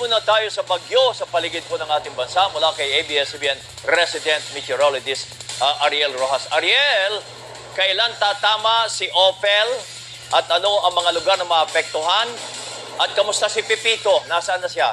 muna tayo sa bagyo sa paligid po ng ating bansa mula kay ABS-CBN resident meteorologist Ariel Rojas. Ariel, kailan tatama si Ophel at ano ang mga lugar na maapektuhan? At kamusta si Pipito? Nasaan na siya?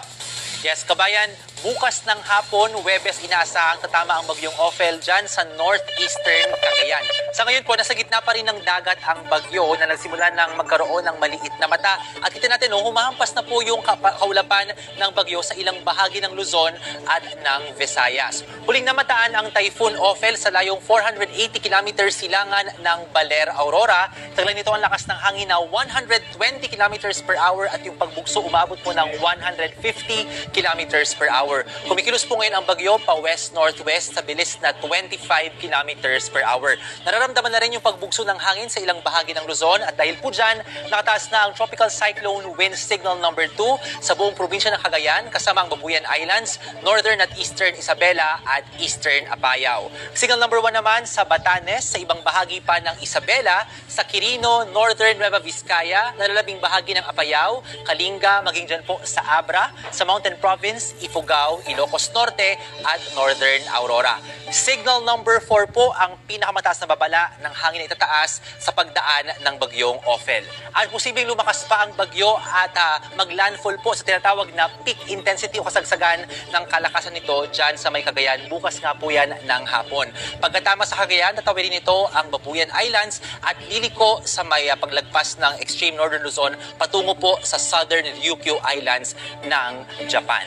Yes, kabayan, bukas ng hapon, Huwebes, inaasahang tatama ang bagyong Ophel dyan sa northeastern Cagayan. Sa ngayon po, nasa gitna pa rin ng dagat ang bagyo na nagsimula ng magkaroon ng maliit na mata. At kita natin, humahampas na po yung kaulapan ng bagyo sa ilang bahagi ng Luzon at ng Visayas. Huling namataan ang Typhoon Ophel sa layong 480 km silangan ng Baler, Aurora. Taglay nito ang lakas ng hangin na 120 km per hour at yung pagbugso umabot po ng 150 km per hour. Kumikilos po ngayon ang bagyo pa west-northwest sa bilis na 25 km per hour. Nararamdaman na rin yung pagbugso ng hangin sa ilang bahagi ng Luzon at dahil po dyan, nakataas na ang Tropical Cyclone Wind Signal number 2 sa buong probinsya ng Cagayan kasama ang Babuyan Islands, Northern at Eastern Isabela at Eastern Apayao. Signal number 1 naman sa Batanes, sa ibang bahagi pa ng Isabela, sa Quirino, Northern Nueva Vizcaya, nalalabing bahagi ng Apayao, Kalinga, maging dyan po sa Abra, sa Mountain Province, Ifugao, Ilocos Norte at Northern Aurora. Signal number 4 po ang pinakamataas na babala ng hangin na itataas sa pagdaan ng bagyong Ophel. At posibleng lumakas pa ang bagyo at maglandfall po sa tinatawag na peak intensity o kasagsagan ng kalakasan nito dyan sa may Cagayan. Bukas nga po yan ng hapon. Pagkatama sa Cagayan, tatawidin nito ang Babuyan Islands at liliko sa may paglagpas ng extreme northern Luzon patungo po sa southern Ryukyu Islands ng Japan.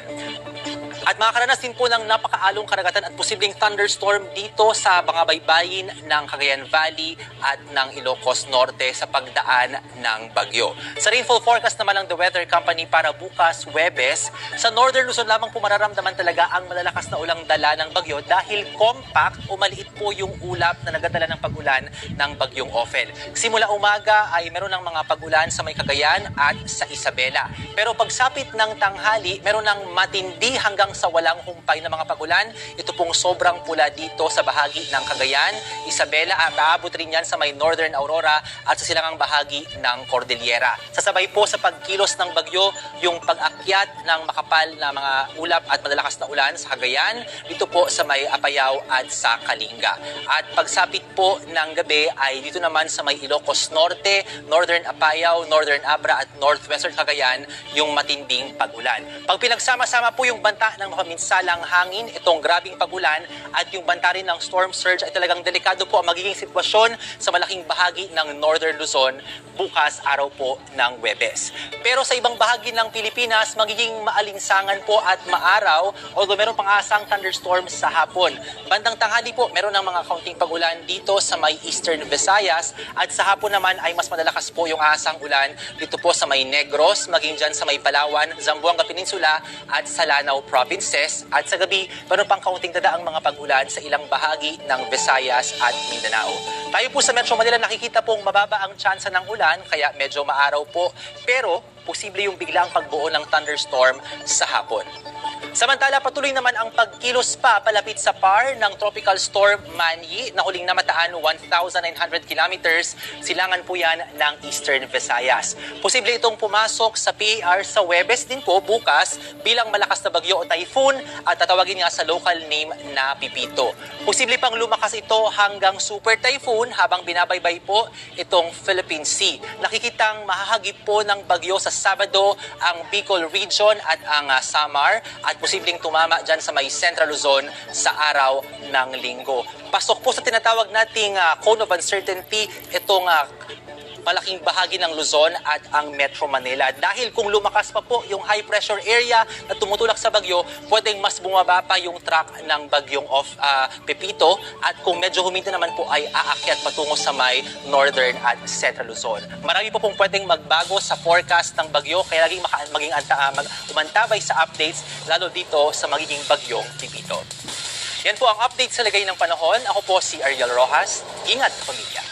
At makakaranas din po ng napakaalong karagatan at posibleng thunderstorm dito sa mga baybayin ng Cagayan Valley at ng Ilocos Norte sa pagdaan ng bagyo. Sa rainfall forecast naman ng The Weather Company para bukas, Huwebes, sa Northern Luzon lamang po mararamdaman talaga ang malalakas na ulang dala ng bagyo dahil compact o maliit po yung ulap na nagadala ng pag-ulan ng bagyong Ophel. Simula umaga ay meron ng mga pag-ulan sa may Cagayan at sa Isabela. Pero pagsapit ng tanghali, meron ng matindi hanggang sa walang humpay na mga pag-ulan. Ito pong sobrang pula dito sa bahagi ng Cagayan, Isabela at aabot rin yan sa may Northern Aurora at sa silangang bahagi ng Cordillera. Sasabay po sa pagkilos ng bagyo yung pag-akyat ng makapal na mga ulap at malalakas na ulan sa Cagayan, dito po sa may Apayao at sa Kalinga. At pagsapit po ng gabi ay dito naman sa may Ilocos Norte, Northern Apayao, Northern Abra at Northwestern Cagayan yung matinding pag-ulan. Pag pinagsama-sama po yung banta ng mapaminsalang hangin, itong grabing pag-ulan at yung banta rin ng storm surge ay talagang delikado po ang magiging sitwasyon sa malaking bahagi ng Northern Luzon bukas araw po ng Huwebes. Pero sa ibang bahagi ng Pilipinas, magiging maalinsangan po at maaraw, although meron pang asang thunderstorm sa hapon. Bandang tanghali po, meron ng mga kaunting pag-ulan dito sa may Eastern Visayas at sa hapon naman ay mas malalakas po yung asang ulan dito po sa may Negros, maging dyan sa may Palawan, Zamboanga Peninsula at sa Lanao Provinces. At sa gabi, meron pang kaunting dadaang mga pag-ulan sa ilang bahagi ng Visayas at Mindanao. Tayo po sa Metro Manila nakikita pong mababa ang tsansa ng ulan, kaya medyo maaraw po. Pero posible yung biglang pagbuo ng thunderstorm sa hapon. Samantala, patuloy naman ang pagkilos pa palapit sa par ng Tropical Storm Manyi na huling namataan 1,900 kilometers. Silangan po yan ng Eastern Visayas. Posible itong pumasok sa PAR sa Huwebes din po bukas bilang malakas na bagyo o typhoon at tatawagin nga sa local name na Pipito. Posible pang lumakas ito hanggang super typhoon habang binabaybay po itong Philippine Sea. Nakikitang mahahagip po ng bagyo sa Sabado ang Bicol Region at ang Samar at posibleng tumama dyan sa may Central Luzon sa araw ng Linggo. Pasok po sa tinatawag nating cone of uncertainty itong malaking bahagi ng Luzon at ang Metro Manila. Dahil kung lumakas pa po yung high pressure area na tumutulak sa bagyo, pwedeng mas bumaba pa yung track ng bagyong Pepito at kung medyo huminto naman po ay aakyat patungo sa may Northern at Central Luzon. Marami po pong pwedeng magbago sa forecast ng bagyo kaya laging umantabay sa updates lalo dito sa magiging bagyong Pepito. Yan po ang update sa lagay ng panahon. Ako po si Ariel Rojas. Ingat, pamilya.